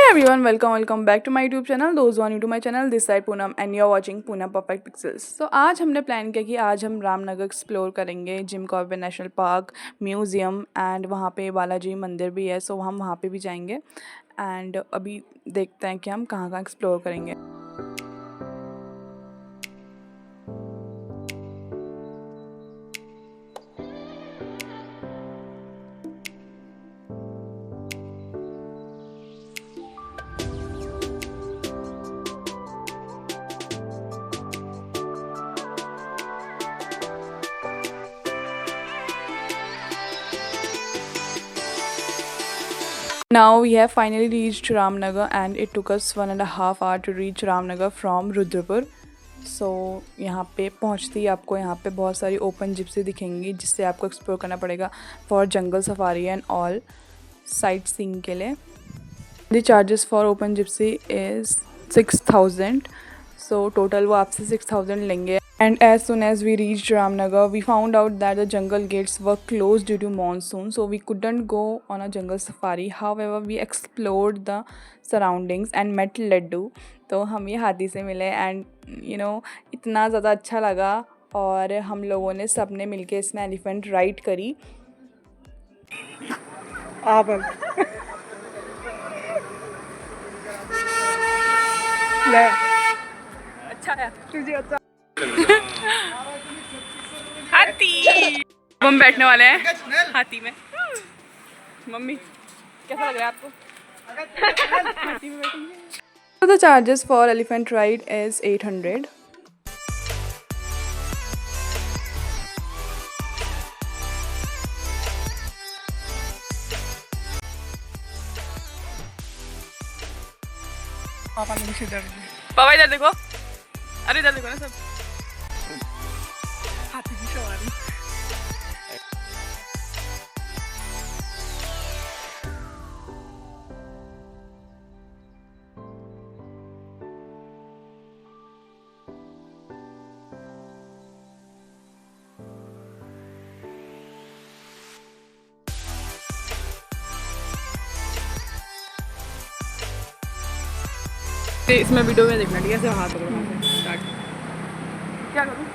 everyone, welcome back to my YouTube channel. Those who are new to my channel, this side Poonam and you're watching Poonam Perfect Pixels. So आज हमने plan किया कि आज हम Ramnagar explore करेंगे, Jim Corbett national park, museum and वहाँ पे बालाजी मंदिर भी है, सो हम वहाँ पे भी जाएंगे एंड अभी देखते हैं कि हम कहाँ कहाँ एक्सप्लोर करेंगे. Now we have finally reached Ramnagar and it took us 1.5 hours to reach Ramnagar from Rudrapur. So यहाँ पे पहुँचते ही आपको यहाँ पे बहुत सारी ओपन जिप्सी दिखेंगी जिससे आपको एक्सप्लोर करना पड़ेगा for jungle safari and all sight seeing के लिए. The charges for open Gypsy is 6000. So total वो आपसे 6000 लेंगे. And as soon as we reached Ramnagar, we found out that the jungle gates were closed due to monsoon, so we couldn't go on a jungle safari. However, we explored the surroundings and met Laddu. तो हम ये हाथी से मिले and इतना ज़्यादा अच्छा लगा और हम लोगों ने सब ने मिलके इसमें एलिफेंट राइड करी. अच्छा है तुझे अच्छा. हाथी हम बैठने वाले हैं हाथी में. मम्मी कैसा लग रहा है आपको? हाथी में बैठेंगे. So the charges for elephant ride is 800. पापा इधर देखो. अरे इधर देखो ना सब. हाथी की सवारी. इसमें वीडियो में देखना ठीक है. ऐसे हाथ पकड़ो. स्टार्ट. क्या करूँ?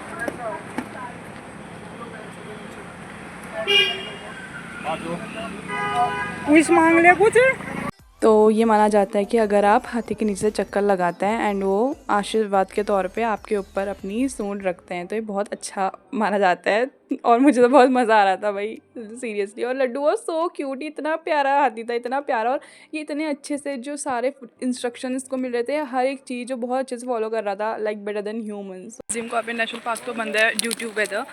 कुछ मांग ले कुछ. तो ये माना जाता है कि अगर आप हाथी के नीचे चक्कर लगाते हैं एंड वो आशीर्वाद के तौर पे आपके ऊपर अपनी सूंड रखते हैं तो ये बहुत अच्छा माना जाता है. और मुझे तो बहुत मज़ा आ रहा था भाई सीरियसली. और लड्डू वो सो क्यूट, इतना प्यारा हाथी था, इतना प्यारा. और ये इतने अच्छे से जो सारे इंस्ट्रक्शन इसको मिल रहे थे, हर एक चीज़ जो बहुत अच्छे से फॉलो कर रहा था, like better than humans. Jim Corbett national park तो बंद है ड्यू टू वेदर.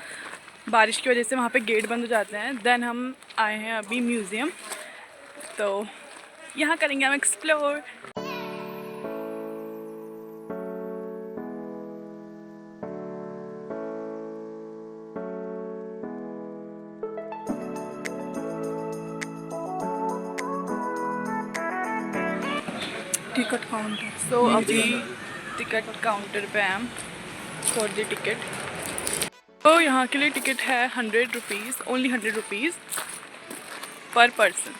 बारिश की वजह से वहाँ पे गेट बंद हो जाते हैं. देन हम आए हैं अभी म्यूज़ियम, तो यहाँ करेंगे हम एक्सप्लोर. Ticket counter. सो अभी टिकट काउंटर पे हैं फॉर द टिकट. तो यहाँ के लिए टिकट है 100 रुपीज़, ओनली 100 रुपीज़ पर person.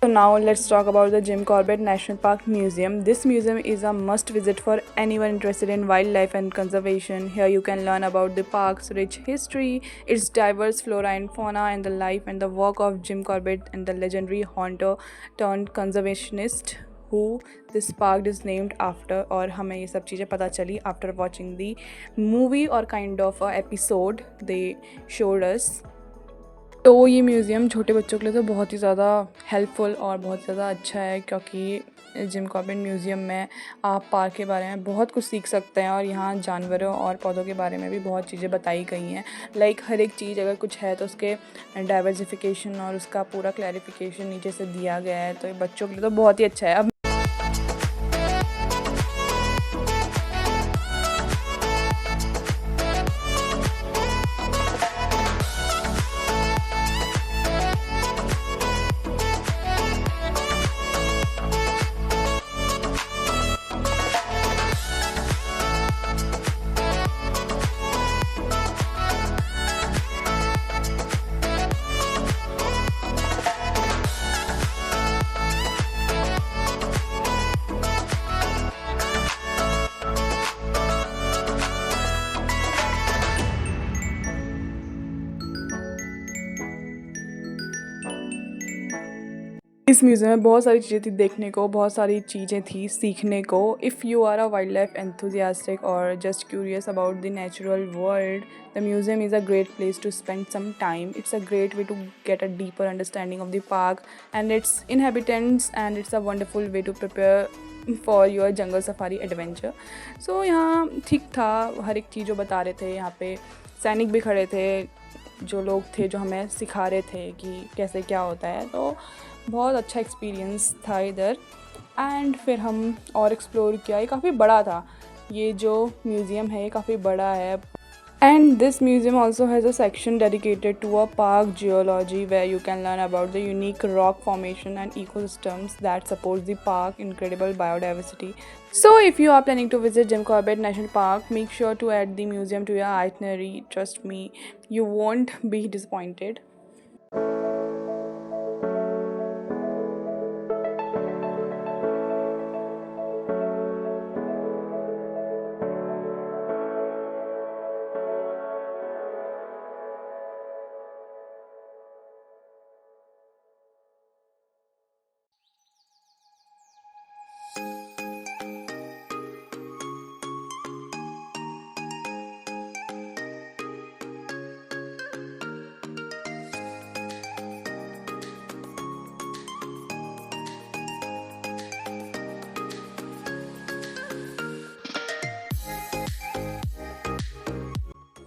So now let's talk about the Jim Corbett National Park Museum. This museum is a must visit for anyone interested in wildlife and conservation. Here you can learn about the park's rich history, its diverse flora and fauna, and the life and the work of Jim Corbett and the legendary hunter turned conservationist who this park is named after. और हमें ये सब चीज़ें पता चली after watching the movie or kind of a episode they showed us. तो ये museum छोटे बच्चों के लिए तो बहुत ही ज़्यादा हेल्पफुल और बहुत ज़्यादा अच्छा है क्योंकि जिम कॉर्बेट म्यूज़ियम में आप पार्क के बारे में बहुत कुछ सीख सकते हैं और यहाँ जानवरों और पौधों के बारे में भी बहुत चीज़ें बताई गई हैं। लाइक हर एक चीज़ अगर कुछ है तो उसके डाइवर्सिफिकेशन और उसका पूरा क्लैरिफिकेशन नीचे से दिया गया है, तो ये बच्चों के लिए तो बहुत ही अच्छा है। अब इस म्यूज़ियम में बहुत सारी चीज़ें थी देखने को, बहुत सारी चीज़ें थी सीखने को। If you are a wild life enthusiastic और just curious about the natural world, the museum is a great place to spend some time. It's a great way to get a deeper understanding of the park and its inhabitants, and it's a wonderful way to prepare for your jungle safari adventure. So यहाँ ठीक था, हर एक चीज़ जो बता रहे थे। यहाँ पे सैनिक भी खड़े थे, जो लोग थे जो हमें सिखा रहे थे कि कैसे क्या होता है। तो बहुत अच्छा एक्सपीरियंस था इधर। एंड फिर हम और एक्सप्लोर किया। ये काफ़ी बड़ा था, ये जो म्यूज़ियम है ये काफ़ी बड़ा है। And this museum also has a section dedicated to a park geology, where you can learn about the unique rock formation and ecosystems that support the park incredible biodiversity. So if you are planning to visit Jim Corbett National Park, make sure to add the museum to your itinerary. Trust me, you won't be disappointed.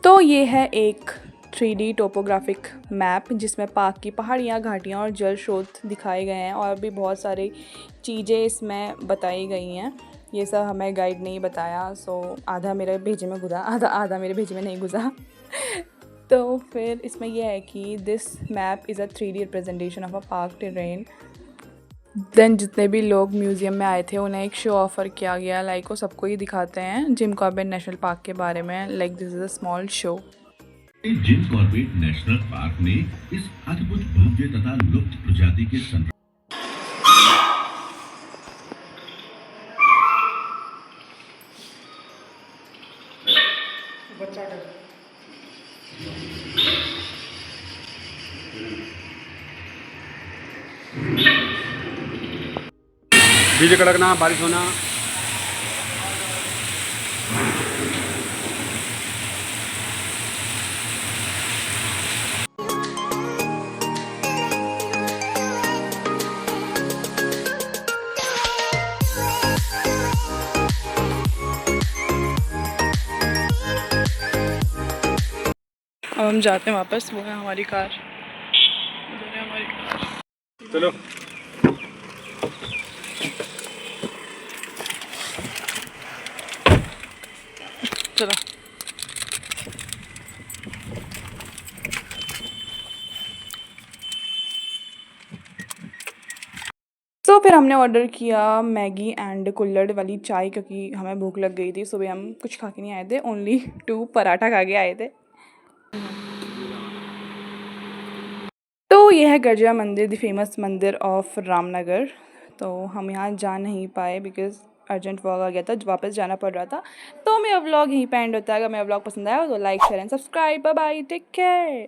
तो ये है एक 3D topographic map जिसमें park की पहाड़ियाँ, घाटियाँ और जल स्रोत दिखाए गए हैं, और भी बहुत सारी चीज़ें इसमें बताई गई हैं। ये सब हमें गाइड ने ही बताया, सो आधा मेरे भेजे में घुसा, आधा मेरे भेजे में नहीं घुसा। तो फिर इसमें यह है कि this map is a 3D representation of a park terrain. Then जितने भी लोग म्यूज़ियम में आए थे उन्हें एक शो ऑफर किया गया, लाइक वो सबको ही दिखाते हैं जिम कॉर्बेट नेशनल पार्क के बारे में। Like this is a small show. Jim Corbett national park में इस अद्भुत भव्य तथा लुप्त प्रजाति के बीज कड़कना, बारिश होना। अब हम जाते हैं वापस, वो है हमारी कार, उधर है हमारी कार। चलो चलो। तो फिर हमने ऑर्डर किया मैगी एंड कुल्हड़ वाली चाय, क्योंकि हमें भूख लग गई थी। सुबह हम कुछ खा के नहीं आए थे, ओनली 2 पराठा खा के आए थे। तो ये है गर्जिया मंदिर, द फेमस मंदिर ऑफ रामनगर। तो हम यहाँ जा नहीं पाए बिकॉज़ अर्जेंट वर्क आ गया था, वापस जाना पड़ रहा था। तो मेरा व्लॉग यहीं पे एंड होता है। अगर मेरा व्लॉग पसंद आया हो तो like, share and subscribe. Bye bye, take care.